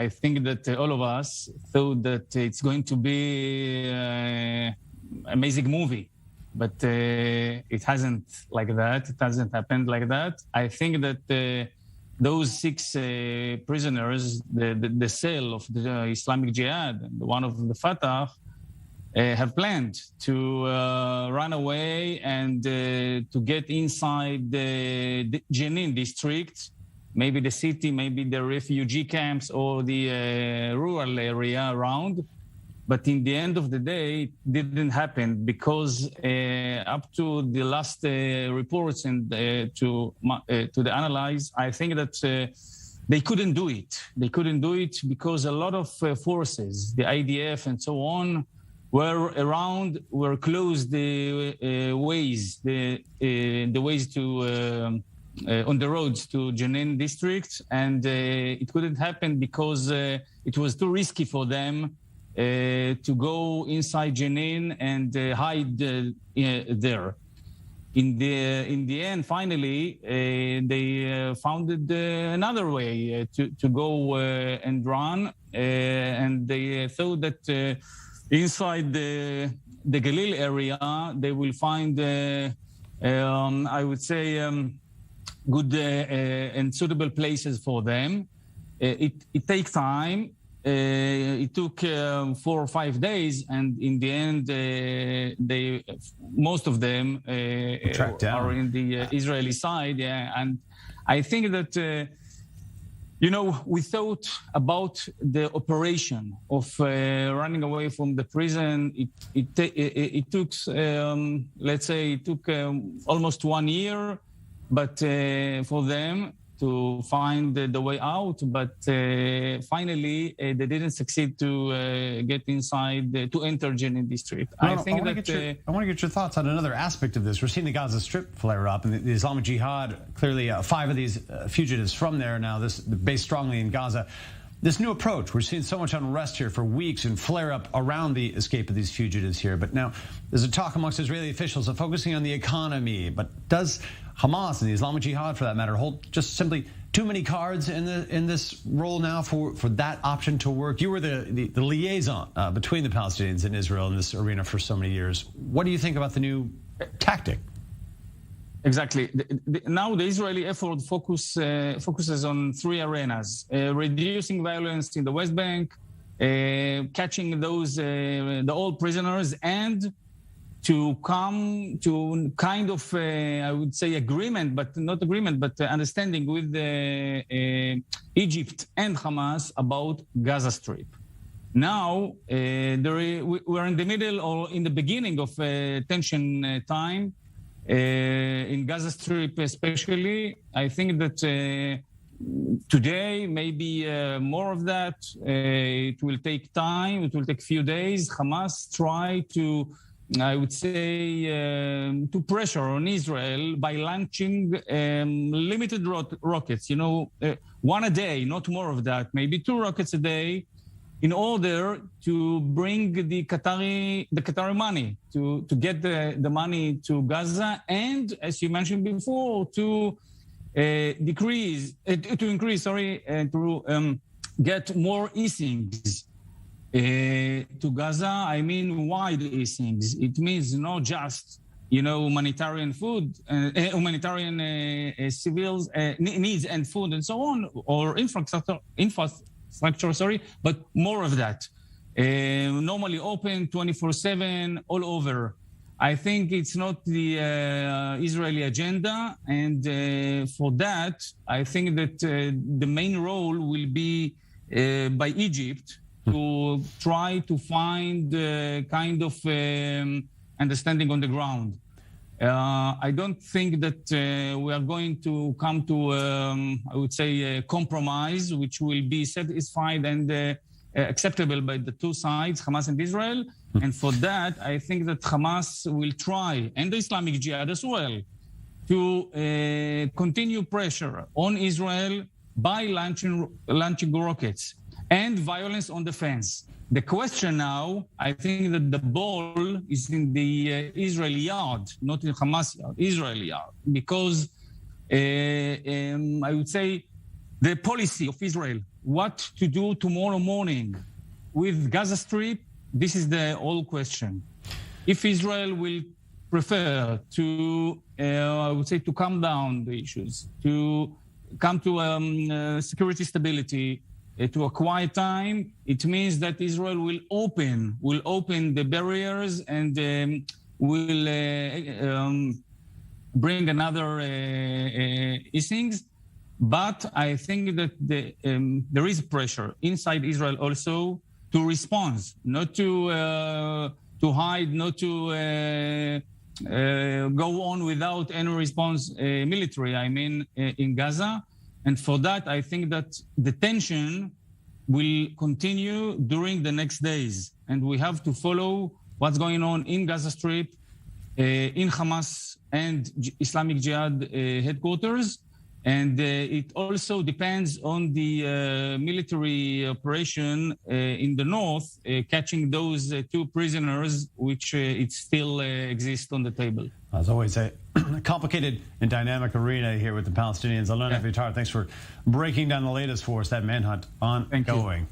I think that all of us thought that it's going to be an amazing movie, but it hasn't like that. It hasn't happened like that. I think that those 6 prisoners, the cell of the Islamic Jihad and one of the Fatah, have planned to run away and to get inside the Jenin district, maybe the city, maybe the refugee camps or the rural area around. But in the end of the day, it didn't happen because up to the last reports and to the analyze, I think that they couldn't do it. They couldn't do it because a lot of forces, the IDF and so on, were closed the ways, the ways to on the roads to Jenin district, and it couldn't happen because it was too risky for them to go inside Jenin and hide there. In the end, finally, they found another way to go and run, and they thought that inside the Galil area they will find, I would say, good and suitable places for them. It takes time. It took 4 or 5 days, and in the end, most of them are in the Israeli side. Yeah, and I think that we thought about the operation of running away from the prison. It took, let's say, almost 1 year, but for them to find the way out, but finally they didn't succeed to get inside, to enter Jenin district. I want to get your thoughts on another aspect of this. We're seeing the Gaza Strip flare up, and the Islamic Jihad, clearly 5 of these fugitives from there now, based strongly in Gaza. This new approach, we're seeing so much unrest here for weeks and flare up around the escape of these fugitives here. But now there's a talk amongst Israeli officials of focusing on the economy. But does Hamas and the Islamic Jihad, for that matter, hold just simply too many cards in this role now for that option to work? You were the liaison between the Palestinians and Israel in this arena for so many years. What do you think about the new tactic? Exactly. Now the Israeli effort focuses on 3 arenas: reducing violence in the West Bank, catching the old prisoners, and to come to kind of, I would say, agreement, but not agreement, but understanding with Egypt and Hamas about Gaza Strip. Now, we're in the middle or in the beginning of tension time. In Gaza Strip especially, I think that today, maybe more of that. It will take time. It will take a few days. Hamas try to, I would say, to pressure on Israel by launching limited rockets. 1 a day, not more of that. Maybe 2 rockets a day, in order to bring the Qatari money, to get the money to Gaza, and as you mentioned before, to increase, and to get more easings to Gaza. I mean, wide easings. It means not just humanitarian food, humanitarian civils needs and food and so on, or infrastructure, but more of that. Normally open 24/7 all over. I think it's not the Israeli agenda, and for that, I think that the main role will be by Egypt to try to find kind of understanding on the ground. I don't think that we are going to come to, I would say, a compromise which will be satisfied and acceptable by the 2 sides, Hamas and Israel. And for that, I think that Hamas will try, and the Islamic Jihad as well, to continue pressure on Israel by launching rockets and violence on defense. The question now, I think that the ball is in the Israeli yard, not in Hamas yard, Israeli yard, because I would say the policy of Israel what to do tomorrow morning with Gaza Strip, this is the whole question. If Israel will prefer to, I would say, to calm down the issues, to come to security stability, to a quiet time, it means that Israel will open the barriers and will bring another easings. But I think that there is pressure inside Israel also to respond, not to hide, not to go on without any response military, I mean, in Gaza. And for that, I think that the tension will continue during the next days. And we have to follow what's going on in Gaza Strip, in Hamas and Islamic Jihad headquarters. And it also depends on the military operation in the north, catching those 2 prisoners, which it still exists on the table. As always, a complicated and dynamic arena here with the Palestinians. Alon, Eviatar, thanks for breaking down the latest for us, that manhunt ongoing.